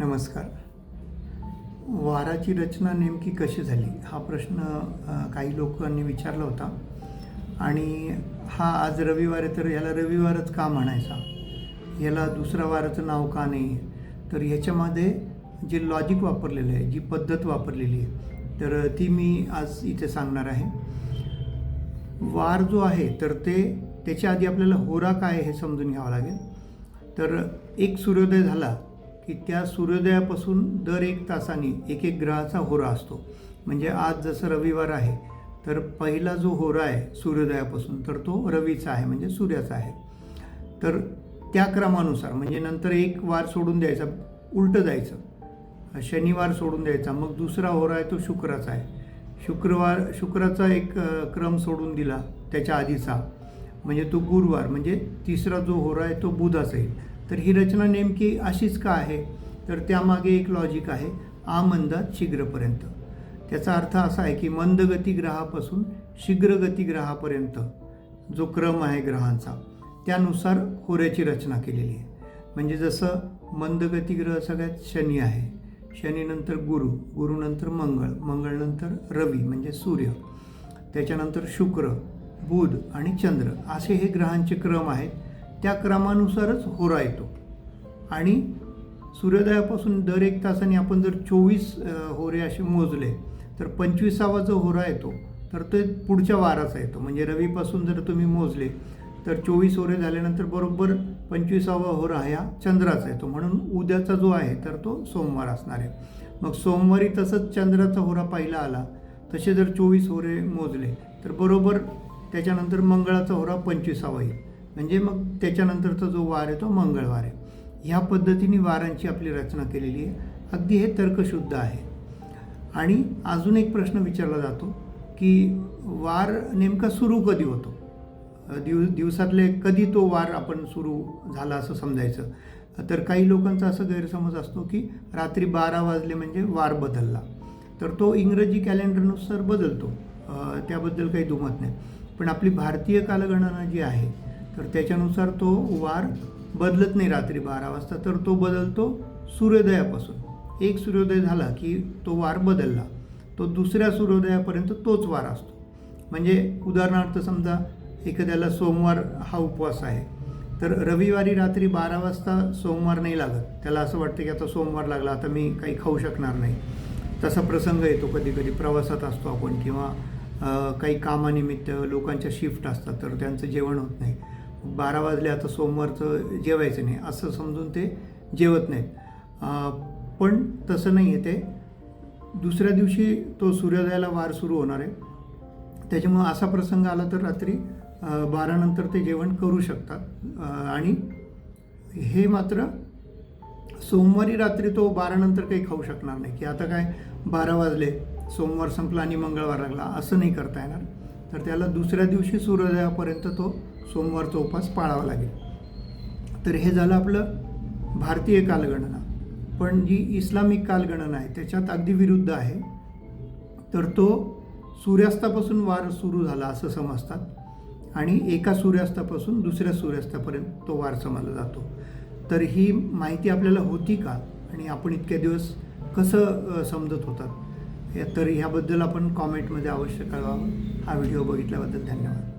नमस्कार. वाराची रचना नेमकी कशी झाली हा प्रश्न काही लोकांनी विचारला होता. आणि हा आज रविवार आहे तर याला रविवारच का म्हणायचा, याला दुसरा वाराचं नाव का नाही. तर ह्याच्यामध्ये जे लॉजिक वापरलेलं आहे, जी पद्धत वापरलेली आहे, तर ती मी आज इथे सांगणार आहे. वार जो आहे तर त्याच्या आधी आपल्याला होरा काय हे समजून घ्यावं लागेल. तर एक सूर्योदय झाला की त्या सूर्योदयापासून दर 1 तासांनी एक ग्रहाचा होरा असतो. म्हणजे आज जसं रविवार आहे तर पहिला जो होरा आहे सूर्योदयापासून तर तो रवीचा आहे, म्हणजे सूर्याचा आहे. तर त्या क्रमानुसार म्हणजे नंतर एक वार सोडून द्यायचा, उलटं जायचं, शनिवार सोडून द्यायचा, मग दुसरा होरा आहे तो शुक्राचा आहे. शुक्राचा एक क्रम सोडून दिला त्याच्या आधीचा, म्हणजे तो गुरुवार, म्हणजे तिसरा जो होरा आहे तो बुधाचा येईल. तर ही रचना नेमकी अशीच का आहे, तर त्यामागे एक लॉजिक आहे, आमंदात शीघ्रपर्यंत. त्याचा अर्थ असा आहे की मंदगती ग्रहापासून शीघ्रगती ग्रहापर्यंत जो क्रम आहे ग्रहांचा त्यानुसार होऱ्याची रचना केलेली आहे. म्हणजे जसं मंदगती ग्रह सगळ्यात शनी आहे, शनीनंतर गुरुनंतर मंगळनंतर रवी म्हणजे सूर्य, त्याच्यानंतर शुक्र, बुध आणि चंद्र, असे हे ग्रहांचे क्रम आहेत. त्या क्रमानुसारच होरा येतो. आणि सूर्योदयापासून दर 1 तासाने आपण जर 24 होरे असे मोजले तर 25वा जो होरा येतो तर ते पुढच्या वाराचा येतो. म्हणजे रवीपासून जर तुम्ही मोजले तर 24 होरे झाल्यानंतर बरोबर 25वा होरा ह्या चंद्राचा येतो. म्हणून उद्याचा जो आहे तर तो सोमवार असणार आहे. मग सोमवारी तसंच चंद्राचा होरा पहिला आला, तसे जर 24 होरे मोजले तर बरोबर त्याच्यानंतर मंगळाचा होरा 25वा येईल. म्हणजे मग त्याच्यानंतरचा जो वार आहे तो मंगळवार आहे. ह्या पद्धतीने वारांची आपली रचना केलेली आहे. अगदी हे तर्कशुद्ध आहे. आणि अजून एक प्रश्न विचारला जातो की वार नेमका सुरू कधी होतो, दिवसातले कधी तो वार आपण सुरू झाला असं समजायचं. तर काही लोकांचा असं गैरसमज असतो की रात्री 12 वाजले म्हणजे वार बदलला. तर तो इंग्रजी कॅलेंडरनुसार बदलतो, त्याबद्दल काही दुमत नाही. पण आपली भारतीय कालगणना जी आहे तर त्याच्यानुसार तो वार बदलत नाही रात्री 12 वाजता, तर तो बदलतो सूर्योदयापासून. एक सूर्योदय झाला की तो वार बदलला, तो दुसऱ्या सूर्योदयापर्यंत तोच वार असतो. म्हणजे उदाहरणार्थ समजा एखाद्याला सोमवार हा उपवास आहे, तर रविवारी रात्री 12 वाजता सोमवार नाही लागत, त्याला असं वाटतं की आता सोमवार लागला, आता मी काही खाऊ शकणार नाही. तसा प्रसंग येतो कधी कधी, प्रवासात असतो आपण किंवा काही कामानिमित्त लोकांच्या शिफ्ट असतात तर त्यांचं जेवण होत नाही. 12 वाजले आता सोमवारचं जेवायचं नाही असं समजून ते जेवत नाहीत. पण तसं नाही आहे, ते दुसऱ्या दिवशी तो सूर्योदयाला वार सुरू होणार आहे. त्याच्यामुळं असा प्रसंग आला तर रात्री 12 नंतर ते जेवण करू शकतात. आणि हे मात्र सोमवारी रात्री तो 12 नंतर काही खाऊ शकणार नाही की आता काय 12 वाजले, सोमवार संपला आणि मंगळवार लागला, असं नाही करता येणार. तर त्याला दुसऱ्या दिवशी सूर्योदयापर्यंत तो सोमवारचा उपवास पाळावा लागेल. तर हे झालं आपलं भारतीय कालगणना. पण जी इस्लामिक कालगणना आहे त्याच्यात अगदी विरुद्ध आहे. तर तो सूर्यास्तापासून वार सुरू झाला असं समजतात आणि एका सूर्यास्तापासून दुसऱ्या सूर्यास्तापर्यंत तो वार समजला जातो. तर ही माहिती आपल्याला होती का आणि आपण इतक्या दिवस कसं समजत होतात, तर ह्याबद्दल आपण कॉमेंटमध्ये अवश्य कळवावं. हा व्हिडिओ बघितल्याबद्दल धन्यवाद.